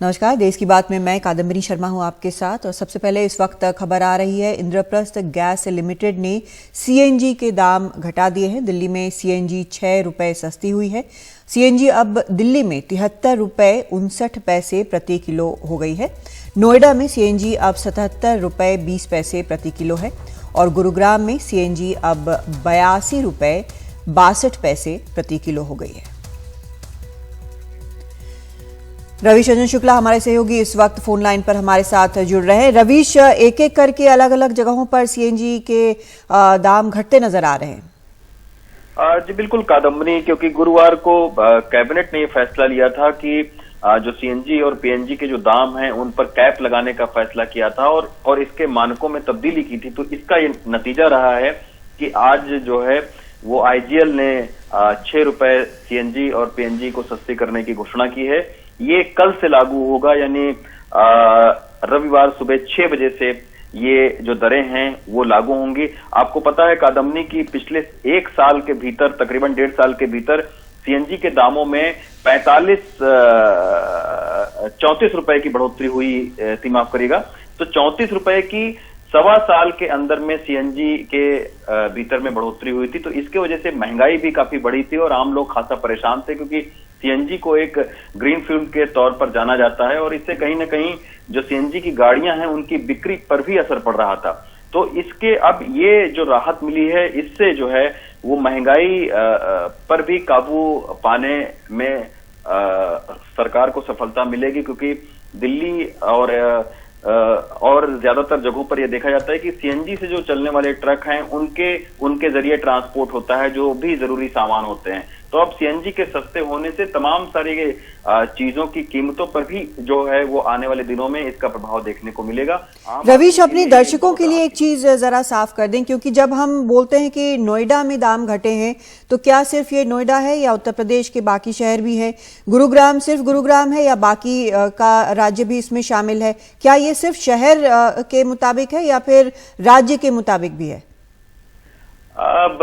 नमस्कार, देश की बात में मैं कादम्बरी शर्मा हूं आपके साथ। और सबसे पहले इस वक्त खबर आ रही है, इंद्रप्रस्थ गैस लिमिटेड ने सीएनजी के दाम घटा दिए हैं। दिल्ली में सीएनजी 6 रुपए सस्ती हुई है। सीएनजी अब दिल्ली में 73 रुपए 59 पैसे प्रति किलो हो गई है। नोएडा में सीएनजी अब 77 रुपए 20 पैसे प्रति किलो है और गुरुग्राम में सीएनजी अब 82 रुपए 62 पैसे प्रति किलो हो गई है। रवीश रंजन शुक्ला हमारे सहयोगी इस वक्त फोन लाइन पर हमारे साथ जुड़ रहे हैं। रवीश, एक एक करके अलग अलग जगहों पर सीएनजी के दाम घटते नजर आ रहे हैं। जी बिल्कुल कादम्बरी, क्योंकि गुरुवार को कैबिनेट ने ये फैसला लिया था कि जो सीएनजी और पीएनजी के जो दाम हैं उन पर कैप लगाने का फैसला किया था और इसके मानकों में तब्दीली की थी। तो इसका ये नतीजा रहा है कि आज जो है वो आईजीएल ने 6 रुपए सीएनजी और पीएनजी को सस्ती करने की घोषणा की है। ये कल से लागू होगा, यानी रविवार सुबह 6 बजे से ये जो दरें हैं वो लागू होंगी। आपको पता है कादम्बरी की पिछले एक साल के भीतर, तकरीबन 1.5 साल के भीतर सीएनजी के दामों में 34 रुपए की बढ़ोतरी हुई थी, माफ करिएगा। तो 34 रुपए की सवा साल के अंदर में सीएनजी के भीतर में बढ़ोतरी हुई थी। तो इसके वजह से महंगाई भी काफी बढ़ी थी और आम लोग खासा परेशान थे, क्योंकि सीएनजी को एक ग्रीन फ्यूल के तौर पर जाना जाता है और इससे कहीं ना कहीं जो सीएनजी की गाड़ियां हैं उनकी बिक्री पर भी असर पड़ रहा था। तो इसके अब ये जो राहत मिली है, इससे जो है वो महंगाई पर भी काबू पाने में सरकार को सफलता मिलेगी, क्योंकि दिल्ली और ज्यादातर जगहों पर यह देखा जाता है कि सीएनजी से जो चलने वाले ट्रक हैं उनके जरिए ट्रांसपोर्ट होता है जो भी जरूरी सामान होते हैं। तो अब सीएनजी के सस्ते होने से तमाम सारी चीजों की कीमतों पर भी जो है वो आने वाले दिनों में इसका प्रभाव देखने को मिलेगा। रवीश, अपने दर्शकों के लिए एक चीज जरा साफ कर दें, क्योंकि जब हम बोलते हैं कि नोएडा में दाम घटे हैं तो क्या सिर्फ ये नोएडा है या उत्तर प्रदेश के बाकी शहर भी हैं? गुरुग्राम सिर्फ गुरुग्राम है या बाकी का राज्य भी इसमें शामिल है? क्या ये सिर्फ शहर के मुताबिक है या फिर राज्य के मुताबिक भी है? अब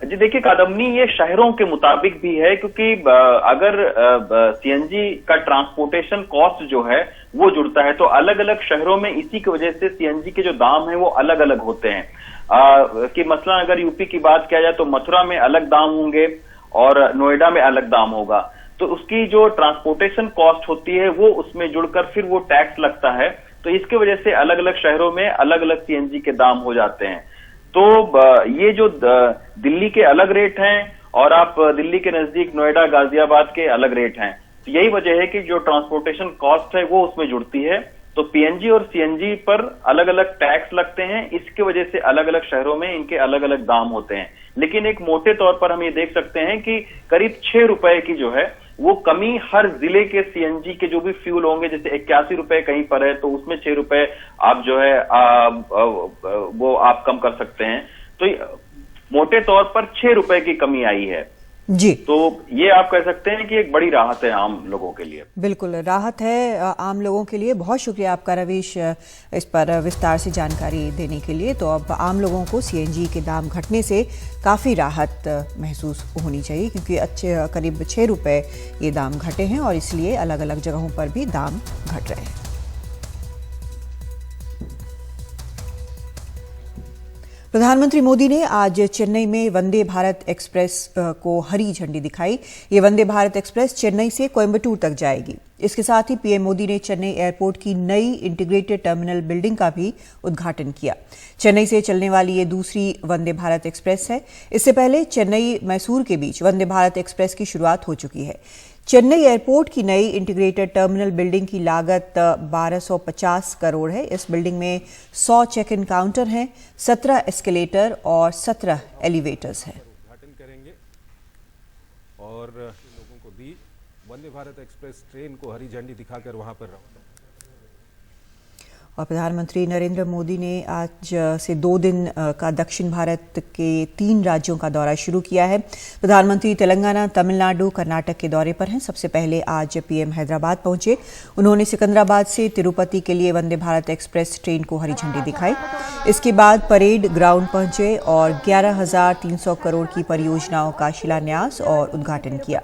जी देखिए कादम्बरी, ये शहरों के मुताबिक भी है, क्योंकि अगर सीएनजी का ट्रांसपोर्टेशन कॉस्ट जो है वो जुड़ता है तो अलग अलग शहरों में इसी की वजह से सीएनजी के जो दाम है वो अलग अलग होते हैं। कि मसलन अगर यूपी की बात किया जाए तो मथुरा में अलग दाम होंगे और नोएडा में अलग दाम होगा। तो उसकी जो ट्रांसपोर्टेशन कॉस्ट होती है वो उसमें जुड़कर फिर वो टैक्स लगता है। तो इसके वजह से अलग अलग शहरों में अलग अलग सीएनजी के दाम हो जाते हैं। तो ये जो दिल्ली के अलग रेट हैं और आप दिल्ली के नजदीक नोएडा, गाजियाबाद के अलग रेट हैं, तो यही वजह है कि जो ट्रांसपोर्टेशन कॉस्ट है वो उसमें जुड़ती है। तो पीएनजी और सीएनजी पर अलग अलग टैक्स लगते हैं, इसके वजह से अलग अलग शहरों में इनके अलग अलग दाम होते हैं। लेकिन एक मोटे तौर पर हम ये देख सकते हैं कि करीब 6 रुपए की जो है वो कमी हर जिले के सीएनजी के जो भी फ्यूल होंगे, जैसे 81 रुपए कहीं पर है तो उसमें 6 रुपए आप जो है वो आप कम कर सकते हैं। तो मोटे तौर पर 6 रुपए की कमी आई है जी। तो ये आप कह सकते हैं कि एक बड़ी राहत है आम लोगों के लिए। बिल्कुल राहत है आम लोगों के लिए। बहुत शुक्रिया आपका रवीश इस पर विस्तार से जानकारी देने के लिए। तो अब आम लोगों को सीएनजी के दाम घटने से काफ़ी राहत महसूस होनी चाहिए, क्योंकि करीब 6 रुपए ये दाम घटे हैं और इसलिए अलग अलग जगहों पर भी दाम घट रहे हैं। प्रधानमंत्री मोदी ने आज चेन्नई में वंदे भारत एक्सप्रेस को हरी झंडी दिखाई। ये वंदे भारत एक्सप्रेस चेन्नई से कोयम्बटूर तक जाएगी। इसके साथ ही पीएम मोदी ने चेन्नई एयरपोर्ट की नई इंटीग्रेटेड टर्मिनल बिल्डिंग का भी उद्घाटन किया। चेन्नई से चलने वाली ये दूसरी वंदे भारत एक्सप्रेस है। इससे पहले चेन्नई मैसूर के बीच वंदे भारत एक्सप्रेस की शुरुआत हो चुकी है। चेन्नई एयरपोर्ट की नई इंटीग्रेटेड टर्मिनल बिल्डिंग की लागत 1250 करोड़ है। इस बिल्डिंग में 100 चेक इन काउंटर हैं, 17 एस्केलेटर और 17 एलिवेटर्स हैं। उद्घाटन करेंगे और लोगों को भी वंदे भारत एक्सप्रेस ट्रेन को हरी झंडी दिखाकर वहां पर रवाना। और प्रधानमंत्री नरेंद्र मोदी ने आज से 2 दिन का दक्षिण भारत के 3 राज्यों का दौरा शुरू किया है। प्रधानमंत्री तेलंगाना, तमिलनाडु, कर्नाटक के दौरे पर हैं। सबसे पहले आज पीएम हैदराबाद पहुंचे। उन्होंने सिकंदराबाद से तिरुपति के लिए वंदे भारत एक्सप्रेस ट्रेन को हरी झंडी दिखाई। इसके बाद परेड ग्राउंड पहुंचे और 11,300 करोड़ की परियोजनाओं का शिलान्यास और उद्घाटन किया।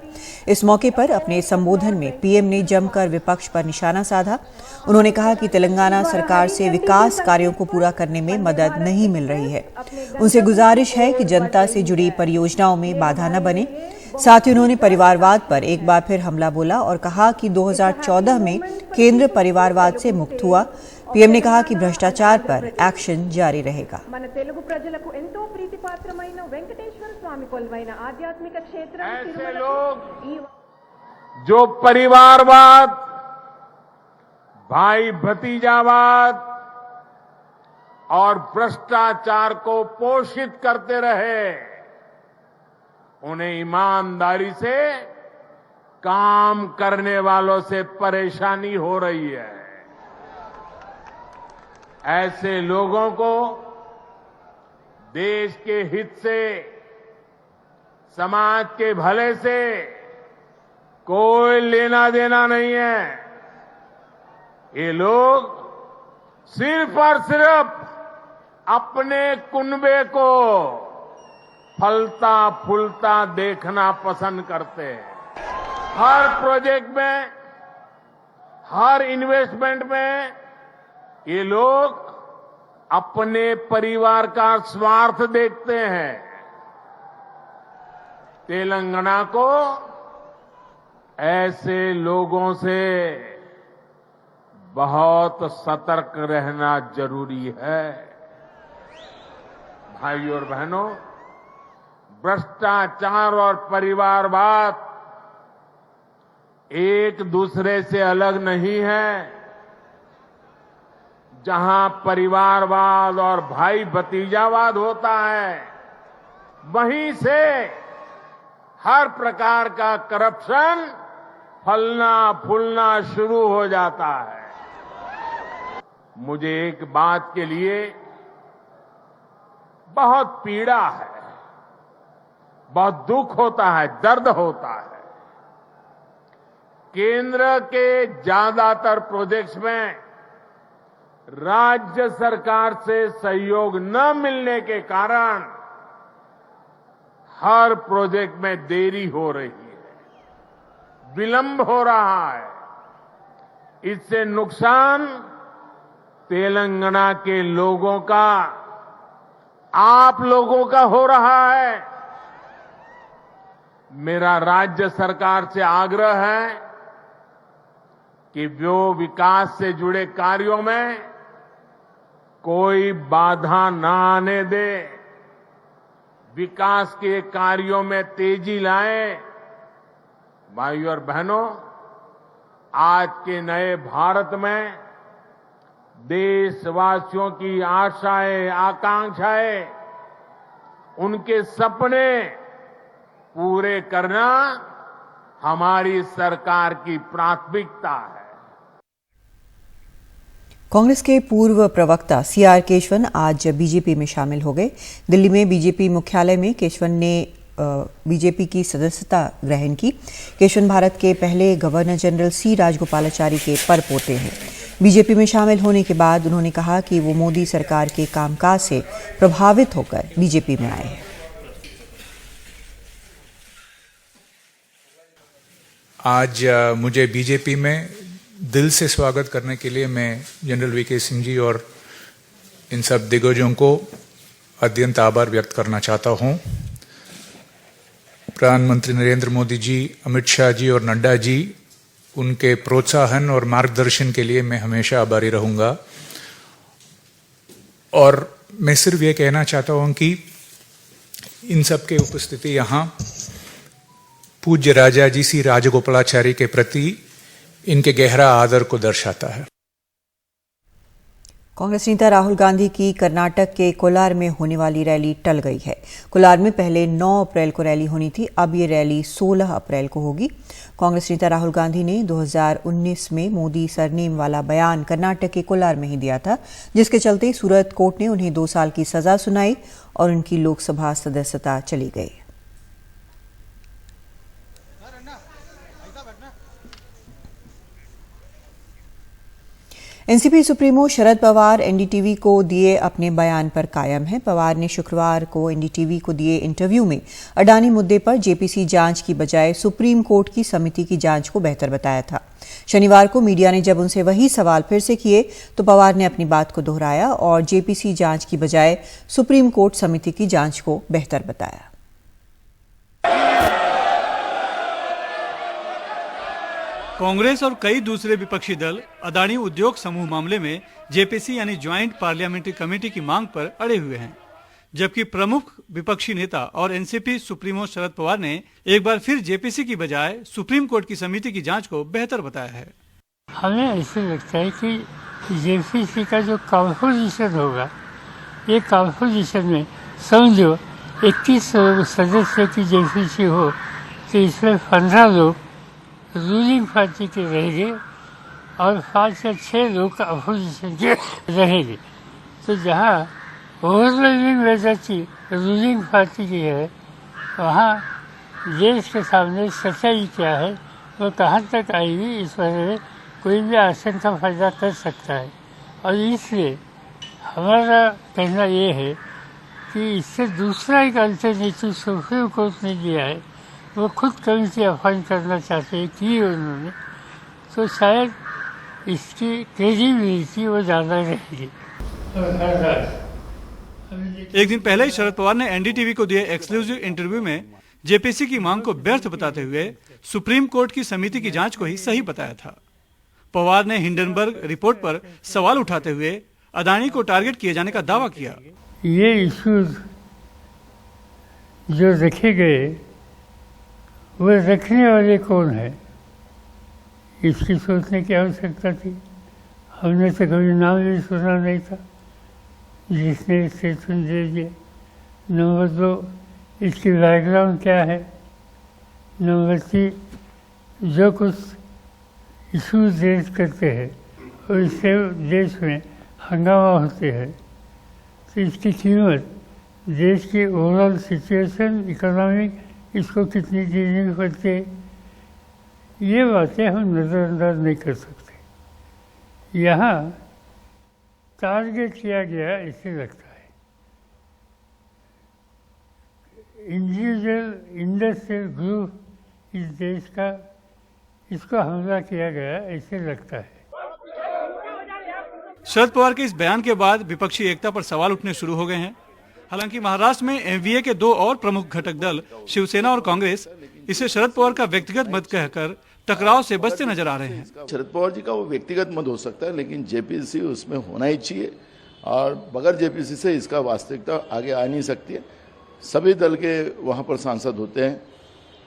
इस मौके पर अपने संबोधन में पीएम ने जमकर विपक्ष पर निशाना साधा। उन्होंने कहा कि तेलंगाना सरकार से विकास कार्यों को पूरा करने में मदद नहीं मिल रही है। उनसे गुजारिश है कि जनता से जुड़ी परियोजनाओं में बाधा न बने। साथ ही उन्होंने परिवारवाद पर एक बार फिर हमला बोला और कहा कि 2014 में केंद्र परिवारवाद से मुक्त हुआ। पीएम ने कहा कि भ्रष्टाचार पर एक्शन जारी रहेगा। ऐसे लोग जो परिवारवाद, भाई भतीजावाद और भ्रष्टाचार को पोषित करते रहे, उन्हें ईमानदारी से काम करने वालों से परेशानी हो रही है। ऐसे लोगों को देश के हित से, समाज के भले से कोई लेना देना नहीं है। ये लोग सिर्फ और सिर्फ अपने कुनबे को फलता फूलता देखना पसंद करते हैं। हर प्रोजेक्ट में, हर इन्वेस्टमेंट में ये लोग अपने परिवार का स्वार्थ देखते हैं। तेलंगाना को ऐसे लोगों से बहुत सतर्क रहना जरूरी है। भाइयों और बहनों, भ्रष्टाचार और परिवारवाद एक दूसरे से अलग नहीं है। जहां परिवारवाद और भाई भतीजावाद होता है, वहीं से हर प्रकार का करप्शन फलना फूलना शुरू हो जाता है। मुझे एक बात के लिए बहुत पीड़ा है, बहुत दुख होता है, दर्द होता है। केंद्र के ज्यादातर प्रोजेक्ट्स में राज्य सरकार से सहयोग न मिलने के कारण हर प्रोजेक्ट में देरी हो रही है, विलंब हो रहा है। इससे नुकसान तेलंगाना के लोगों का, आप लोगों का हो रहा है। मेरा राज्य सरकार से आग्रह है कि वो विकास से जुड़े कार्यों में कोई बाधा न आने दे, विकास के कार्यों में तेजी लाए। भाइयों और बहनों, आज के नए भारत में देशवासियों की आशाएं, आकांक्षाएं, उनके सपने पूरे करना हमारी सरकार की प्राथमिकता है। कांग्रेस के पूर्व प्रवक्ता सीआर केशवन आज बीजेपी में शामिल हो गए। दिल्ली में बीजेपी मुख्यालय में केशवन ने बीजेपी की सदस्यता ग्रहण की। केशवन भारत के पहले गवर्नर जनरल सी राजगोपालाचारी के परपोते हैं। बीजेपी में शामिल होने के बाद उन्होंने कहा कि वो मोदी सरकार के कामकाज से प्रभावित होकर बीजेपी में आए हैं। आज मुझे बीजेपी में दिल से स्वागत करने के लिए मैं जनरल वीके सिंह जी और इन सब दिग्गजों को अत्यंत आभार व्यक्त करना चाहता हूं। प्रधानमंत्री नरेंद्र मोदी जी, अमित शाह जी और नड्डा जी, उनके प्रोत्साहन और मार्गदर्शन के लिए मैं हमेशा आभारी रहूंगा। और मैं सिर्फ ये कहना चाहता हूं कि इन सब के उपस्थिति यहाँ पूज्य राजा जी सी राजगोपालाचारी के प्रति इनके गहरा आदर को दर्शाता है। कांग्रेस नेता राहुल गांधी की कर्नाटक के कोलार में होने वाली रैली टल गई है। कोलार में पहले 9 अप्रैल को रैली होनी थी, अब ये रैली 16 अप्रैल को होगी। कांग्रेस नेता राहुल गांधी ने 2019 में मोदी सरनेम वाला बयान कर्नाटक के कोलार में ही दिया था, जिसके चलते सूरत कोर्ट ने उन्हें 2 साल की सजा सुनाई और उनकी लोकसभा सदस्यता चली गई। NCP supremo Sharad Pawar NDTV को दिए अपने बयान पर कायम हैं। पवार ने शुक्रवार को एनडीटीवी को दिए इंटरव्यू में अडानी मुद्दे पर जेपीसी जांच की बजाय सुप्रीम कोर्ट की समिति की जांच को बेहतर बताया था। शनिवार को मीडिया ने जब उनसे वही सवाल फिर से किए तो पवार ने अपनी बात को दोहराया और जेपीसी जांच की बजाय सुप्रीम कोर्ट समिति की जांच को बेहतर बताया। कांग्रेस और कई दूसरे विपक्षी दल अदानी उद्योग समूह मामले में जेपीसी यानी ज्वाइंट पार्लियामेंट्री कमेटी की मांग पर अड़े हुए हैं, जबकि प्रमुख विपक्षी नेता और एनसीपी सुप्रीमो शरद पवार ने एक बार फिर जेपीसी की बजाय सुप्रीम कोर्ट की समिति की जांच को बेहतर बताया है। हमें ऐसे लगता है कि जेपीसी का जो कॉम्पोजिशन होगा, ये कॉम्पोजिशन में समझो 21 सदस्य की जेपीसी हो तो इसमें 15 लोग रूलिंग पार्टी के रहेंगे और 5 या 6 लोग अपोजिशन के रहेंगे। तो जहाँ ओवरवेलमिंग मेजॉरिटी रूलिंग पार्टी की है, वहाँ देश के सामने सच्चाई क्या है, वो कहाँ तक आएगी, इस बारे में कोई भी आशंका पैदा कर सकता है। और इसलिए हमारा कहना ये है कि इससे दूसरा एक अल्टरनेटिव सुप्रीम कोर्ट ने दिया है, वो खुद कमिटी अपॉइंट करना चाहते हैं कि उन्होंने, तो शायद इसकी क्रेडिबिलिटी वो ज़्यादा रहेगी। एक दिन पहले ही शरद पवार ने एनडीटीवी को दिए एक्सक्लूसिव इंटरव्यू में जेपीसी की मांग को व्यर्थ बताते हुए सुप्रीम कोर्ट की समिति की जांच को ही सही बताया था। पवार ने हिंडनबर्ग रिपोर्ट पर सवाल उठाते हुए अदानी को टारगेट किए जाने का दावा किया। ये इश्यूज जो रखे गए, वो रखने वाले कौन है, इसकी सोचने की आवश्यकता थी। हमने तो कभी नाम भी सुना नहीं था जिसने स्टेटमेंट दे दिया। नंबर 2, इसकी बैकग्राउंड क्या है। नंबर 3, जो कुछ इशूज रेज करते हैं और इससे देश में हंगामा होते हैं, तो इसकी कीमत देश की ओवरऑल सिचुएशन, इकोनॉमिक, इसको कितनी देनी पड़ती है, ये बातें हम नज़रअंदाज नहीं कर सकते। यहाँ टारगेट किया गया इससे लगता है इंडिविजुअल इंडस्ट्रियल ग्रुप इस देश का, इसको हमला किया गया ऐसे लगता है। शरद पवार के इस बयान के बाद विपक्षी एकता पर सवाल उठने शुरू हो गए हैं। हालांकि महाराष्ट्र में एमवीए के 2 और प्रमुख घटक दल शिवसेना और कांग्रेस इसे शरद पवार का व्यक्तिगत मत कहकर टकराव से बचते नजर आ रहे हैं। शरद पवार जी का वो व्यक्तिगत मत हो सकता है, लेकिन जेपीसी उसमें होना ही चाहिए और बगैर जेपीसी से इसका वास्तविकता आगे आ नहीं सकती है। सभी दल के वहाँ पर सांसद होते हैं,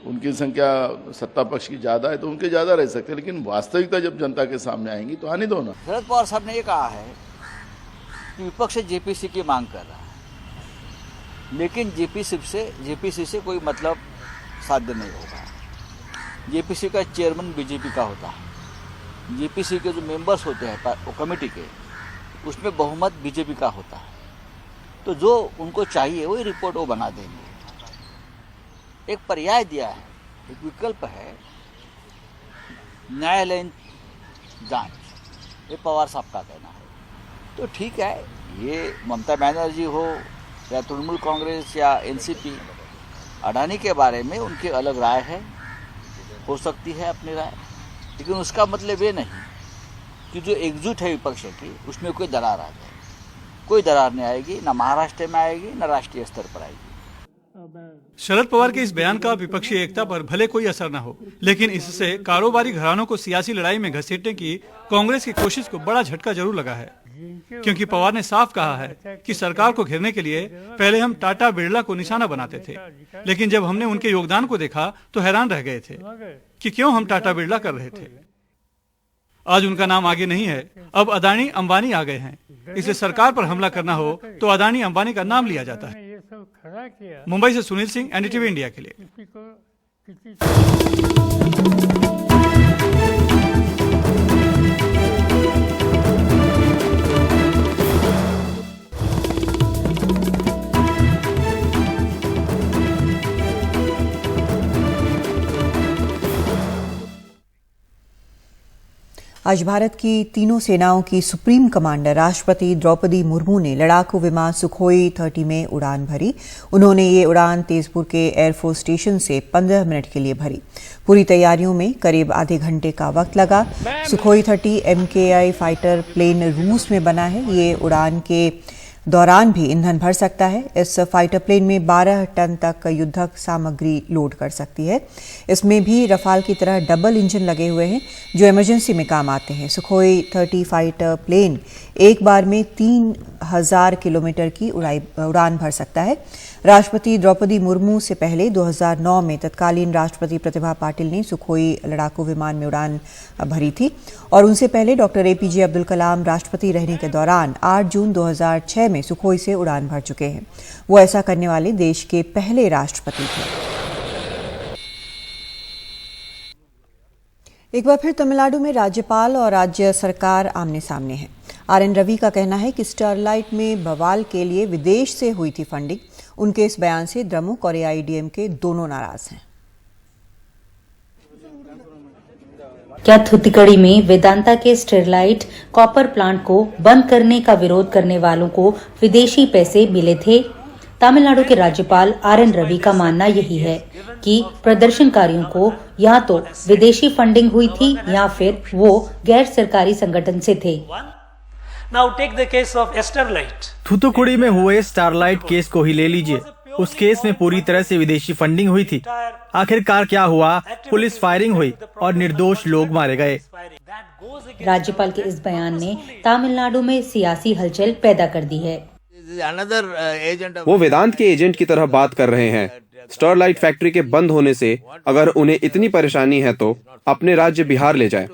उनकी संख्या सत्ता पक्ष की ज़्यादा है तो उनके ज़्यादा रह सकते हैं, लेकिन वास्तविकता जब जनता के सामने आएंगी तो आने दो ना। शरद पवार साहब ने ये कहा है कि विपक्ष जेपीसी की मांग कर रहा है, लेकिन जेपीसी से कोई मतलब साध्य नहीं होगा। जेपीसी का चेयरमैन बीजेपी का होता है, जेपीसी के जो मेंबर्स होते हैं वो कमेटी के, उसमें बहुमत बीजेपी का होता है, तो जो उनको चाहिए वही रिपोर्ट वो बना देंगे। एक पर्याय दिया है, एक विकल्प है न्यायालयीन जांच, ये पवार साहब का कहना है। तो ठीक है, ये ममता बनर्जी हो या तृणमूल कांग्रेस या एनसीपी, अडानी के बारे में उनकी अलग राय है, हो सकती है अपनी राय, लेकिन उसका मतलब ये नहीं कि जो एकजुट है विपक्ष की उसमें कोई दरार आ जाए। कोई दरार नहीं आएगी, ना महाराष्ट्र में आएगी, ना राष्ट्रीय स्तर पर आएगी। शरद पवार के इस बयान का विपक्षी एकता पर भले कोई असर न हो, लेकिन इससे कारोबारी घरानों को सियासी लड़ाई में घसीटने की कांग्रेस की कोशिश को बड़ा झटका जरूर लगा है, क्योंकि पवार ने साफ कहा है कि सरकार को घेरने के लिए पहले हम टाटा बिरला को निशाना बनाते थे, लेकिन जब हमने उनके योगदान को देखा तो हैरान रह गए थे कि क्यों हम टाटा बिरला कर रहे थे। आज उनका नाम आगे नहीं है, अब अदानी अंबानी आ गए हैं। इसलिए सरकार पर हमला करना हो तो अदानी अंबानी का नाम लिया जाता है। मुंबई से सुनील सिंह, एनडीटीवी इंडिया के लिए। आज भारत की तीनों सेनाओं की सुप्रीम कमांडर राष्ट्रपति द्रौपदी मुर्मू ने लड़ाकू विमान सुखोई 30 में उड़ान भरी। उन्होंने ये उड़ान तेजपुर के एयरफोर्स स्टेशन से 15 मिनट के लिए भरी। पूरी तैयारियों में करीब आधे घंटे का वक्त लगा। सुखोई 30 MKI फाइटर प्लेन रूस में बना है। ये उड़ान के दौरान भी ईंधन भर सकता है। इस फाइटर प्लेन में 12 टन तक युद्धक सामग्री लोड कर सकती है। इसमें भी रफाल की तरह डबल इंजन लगे हुए हैं जो इमरजेंसी में काम आते हैं। सुखोई 30 फाइटर प्लेन एक बार में 3000 किलोमीटर की उड़ान भर सकता है। राष्ट्रपति द्रौपदी मुर्मू से पहले 2009 में तत्कालीन राष्ट्रपति प्रतिभा पाटिल ने सुखोई लड़ाकू विमान में उड़ान भरी थी और उनसे पहले डॉक्टर APJ अब्दुल कलाम राष्ट्रपति रहने के दौरान 8 जून 2006 में सुखोई से उड़ान भर चुके हैं। वो ऐसा करने वाले देश के पहले राष्ट्रपति थे। एक बार फिर तमिलनाडु में राज्यपाल और राज्य सरकार आमने सामने है। RN रवि का कहना है कि स्टरलाइट में बवाल के लिए विदेश से हुई थी फंडिंग। उनके इस बयान से द्रमुक और AIADMK दोनों नाराज हैं। क्या थुत्तुकुड़ी में वेदांता के स्टरलाइट कॉपर प्लांट को बंद करने का विरोध करने वालों को विदेशी पैसे मिले थे? तमिलनाडु के राज्यपाल RN रवि का मानना यही है कि प्रदर्शनकारियों को या तो विदेशी फंडिंग हुई थी या फिर वो गैर सरकारी संगठन से थे। Now take the case of Starlight. थुत्तुकुड़ी में हुए स्टारलाइट केस को ही ले लीजिए। उस केस में पूरी तरह से विदेशी फंडिंग हुई थी। आखिरकार क्या हुआ? पुलिस फायरिंग हुई और निर्दोष लोग मारे गए। राज्यपाल के इस बयान ने तमिलनाडु में सियासी हलचल पैदा कर दी है। वो वेदांत के एजेंट की तरह बात कर रहे हैं। स्टरलाइट फैक्ट्री के बंद होने से अगर उन्हें इतनी परेशानी है तो अपने राज्य बिहार ले जाएं।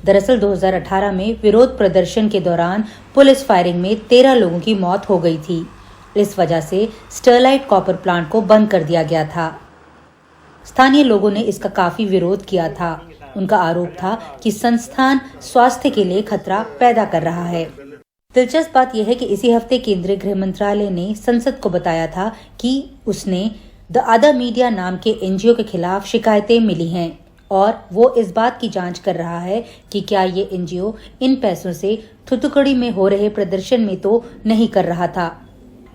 दरअसल 2018 में विरोध प्रदर्शन के दौरान पुलिस फायरिंग में 13 लोगों की मौत हो गई थी। इस वजह से स्टरलाइट कॉपर प्लांट को बंद कर दिया गया था। स्थानीय लोगों ने इसका काफी विरोध किया था। उनका आरोप था कि संस्थान स्वास्थ्य के लिए खतरा पैदा कर रहा है। दिलचस्प बात यह है कि इसी हफ्ते केंद्रीय गृह मंत्रालय ने संसद को बताया था कि उसने द अदर मीडिया नाम के NGO के खिलाफ शिकायतें मिली हैं और वो इस बात की जांच कर रहा है कि क्या ये NGO इन पैसों से थुत्तुकुड़ी में हो रहे प्रदर्शन में तो नहीं कर रहा था।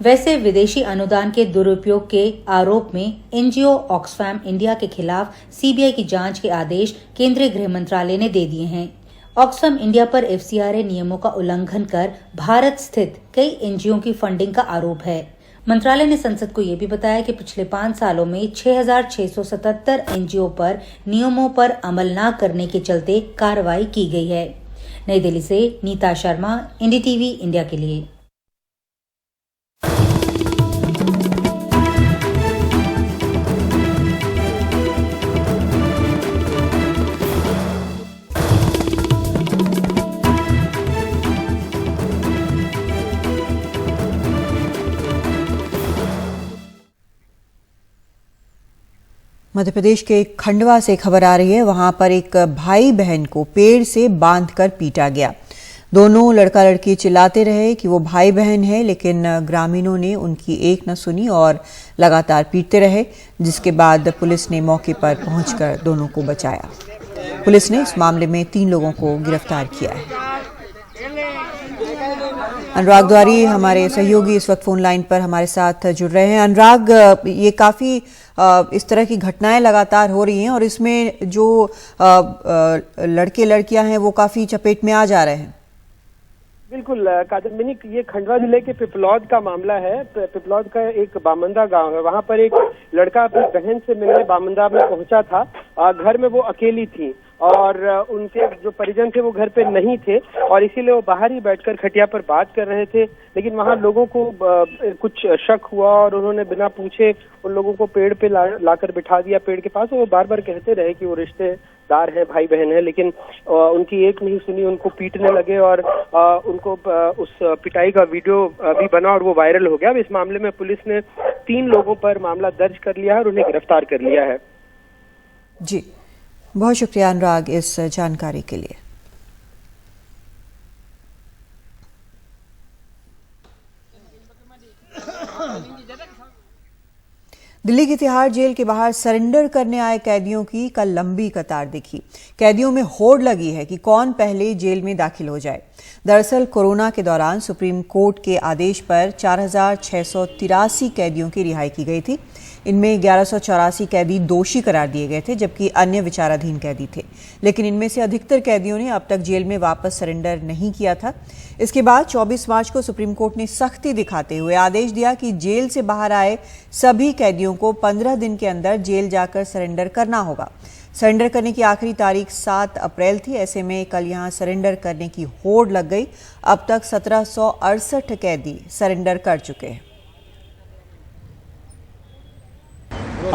वैसे विदेशी अनुदान के दुरुपयोग के आरोप में NGO ऑक्सफैम इंडिया के खिलाफ CBI की जांच के आदेश केंद्रीय गृह मंत्रालय ने दे दिए हैं। ऑक्सफैम इंडिया पर FCRA नियमों का उल्लंघन कर भारत स्थित कई NGO की फंडिंग का आरोप है। मंत्रालय ने संसद को ये भी बताया कि पिछले 5 सालों में 6,677 NGO पर नियमों पर अमल न करने के चलते कार्रवाई की गई है। नई दिल्ली से नीता शर्मा, NDTV इंडिया के लिए। मध्य प्रदेश के खंडवा से खबर आ रही है। वहां पर एक भाई बहन को पेड़ से बांधकर पीटा गया। दोनों लड़का लड़की चिल्लाते रहे कि वो भाई बहन है, लेकिन ग्रामीणों ने उनकी एक न सुनी और लगातार पीटते रहे, जिसके बाद पुलिस ने मौके पर पहुंचकर दोनों को बचाया। पुलिस ने इस मामले में 3 लोगों को गिरफ्तार किया है। अनुराग द्वारी हमारे सहयोगी इस वक्त फोन लाइन पर हमारे साथ जुड़ रहे हैं। अनुराग, ये काफी इस तरह की घटनाएं लगातार हो रही हैं और इसमें जो लड़के लड़कियां हैं वो काफी चपेट में आ जा रहे हैं। बिल्कुल कादम्बिनी, ये खंडवा जिले के पिपलौद का मामला है। पिपलौद का एक बामंदा गांव है। वहां पर एक लड़का अपनी बहन से मिलने बामंदा में पहुंचा था। घर में वो अकेली थी और उनके जो परिजन थे वो घर पे नहीं थे और इसीलिए वो बाहर ही बैठकर खटिया पर बात कर रहे थे। लेकिन वहां लोगों को कुछ शक हुआ और उन्होंने बिना पूछे उन लोगों को पेड़ पे लाकर बिठा दिया पेड़ के पास। वो बार बार कहते रहे कि वो रिश्तेदार है, भाई बहन है, लेकिन उनकी एक नहीं सुनी, उनको पीटने लगे और उनको उस पिटाई का वीडियो भी बना और वो वायरल हो गया। अब इस मामले में पुलिस ने 3 लोगों पर मामला दर्ज कर लिया है और उन्हें गिरफ्तार कर लिया है। जी, बहुत शुक्रिया अनुराग इस जानकारी के लिए। दिल्ली की तिहाड़ जेल के बाहर सरेंडर करने आए कैदियों की कल लंबी कतार दिखी। कैदियों में होड़ लगी है कि कौन पहले जेल में दाखिल हो जाए। दरअसल कोरोना के दौरान सुप्रीम कोर्ट के आदेश पर 4,683 कैदियों की रिहाई की गई थी। इनमें 1184 कैदी दोषी करार दिए गए थे, जबकि अन्य विचाराधीन कैदी थे। लेकिन इनमें से अधिकतर कैदियों ने अब तक जेल में वापस सरेंडर नहीं किया था। इसके बाद 24 मार्च को सुप्रीम कोर्ट ने सख्ती दिखाते हुए आदेश दिया कि जेल से बाहर आए सभी कैदियों को 15 दिन के अंदर जेल जाकर सरेंडर करना होगा। सरेंडर करने की आखिरी तारीख 7 अप्रैल थी। ऐसे में कल यहां सरेंडर करने की होड़ लग गई। अब तक 1768 कैदी सरेंडर कर चुके हैं।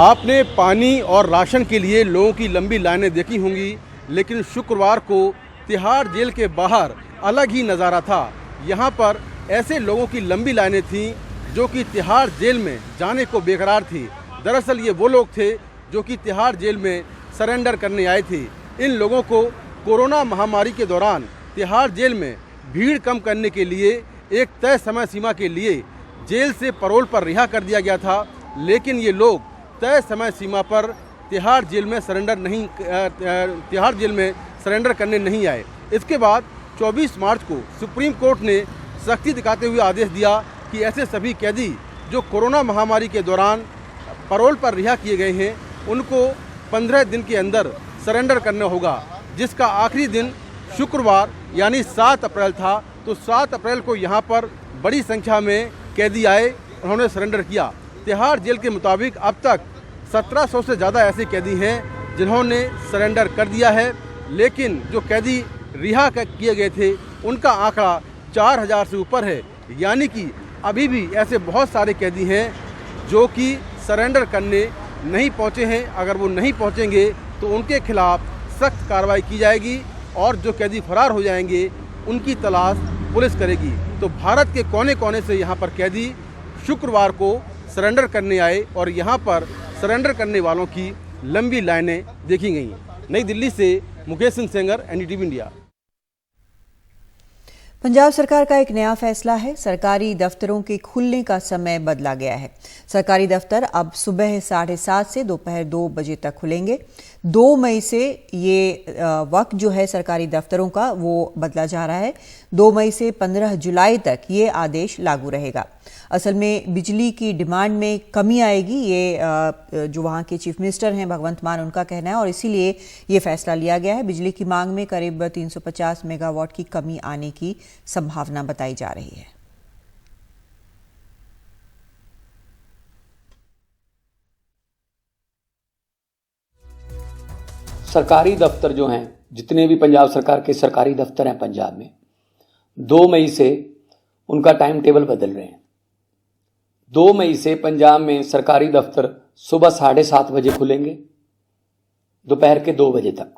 आपने पानी और राशन के लिए लोगों की लंबी लाइनें देखी होंगी, लेकिन शुक्रवार को तिहाड़ जेल के बाहर अलग ही नज़ारा था। यहाँ पर ऐसे लोगों की लंबी लाइनें थीं जो कि तिहाड़ जेल में जाने को बेकरार थी। दरअसल ये वो लोग थे जो कि तिहाड़ जेल में सरेंडर करने आए थे। इन लोगों को कोरोना महामारी के दौरान तिहाड़ जेल में भीड़ कम करने के लिए एक तय समय सीमा के लिए जेल से पैरोल पर रिहा कर दिया गया था, लेकिन ये लोग तय समय सीमा पर तिहाड़ जेल में सरेंडर करने नहीं आए। इसके बाद 24 मार्च को सुप्रीम कोर्ट ने सख्ती दिखाते हुए आदेश दिया कि ऐसे सभी कैदी जो कोरोना महामारी के दौरान पैरोल पर रिहा किए गए हैं उनको 15 दिन के अंदर सरेंडर करना होगा, जिसका आखिरी दिन शुक्रवार यानी 7 अप्रैल था। तो 7 अप्रैल को यहाँ पर बड़ी संख्या में कैदी आए, उन्होंने सरेंडर किया। तिहाड़ जेल के मुताबिक अब तक 1700 से ज़्यादा ऐसे कैदी हैं जिन्होंने सरेंडर कर दिया है, लेकिन जो कैदी रिहा किए गए थे उनका आंकड़ा 4000 से ऊपर है। यानी कि अभी भी ऐसे बहुत सारे कैदी हैं जो कि सरेंडर करने नहीं पहुंचे हैं। अगर वो नहीं पहुंचेंगे तो उनके खिलाफ सख्त कार्रवाई की जाएगी और जो कैदी फरार हो जाएंगे उनकी तलाश पुलिस करेगी। तो भारत के कोने कोने से यहाँ पर कैदी शुक्रवार को सरेंडर करने आए और यहाँ पर सरेंडर करने वालों की लंबी लाइनें देखी गई। नई दिल्ली से मुकेश सिंह सेंगर, एनडीटीवी इंडिया। पंजाब सरकार का एक नया फैसला है। सरकारी दफ्तरों के खुलने का समय बदला गया है। सरकारी दफ्तर अब सुबह 7:30 से दोपहर 2 बजे तक खुलेंगे। 2 मई से ये वक्त जो है सरकारी दफ्तरों का वो बदला जा रहा है। 2 मई से 15 जुलाई तक ये आदेश लागू रहेगा। असल में बिजली की डिमांड में कमी आएगी, ये जो वहाँ के चीफ मिनिस्टर हैं भगवंत मान उनका कहना है, और इसीलिए ये फैसला लिया गया है। बिजली की मांग में करीब 350 मेगावाट की कमी आने की संभावना बताई जा रही है। सरकारी दफ्तर जो हैं, जितने भी पंजाब सरकार के सरकारी दफ्तर हैं पंजाब में, 2 मई से उनका टाइम टेबल बदल रहे हैं। 2 मई से पंजाब में सरकारी दफ्तर सुबह 7:30 बजे खुलेंगे, दोपहर के 2 बजे तक।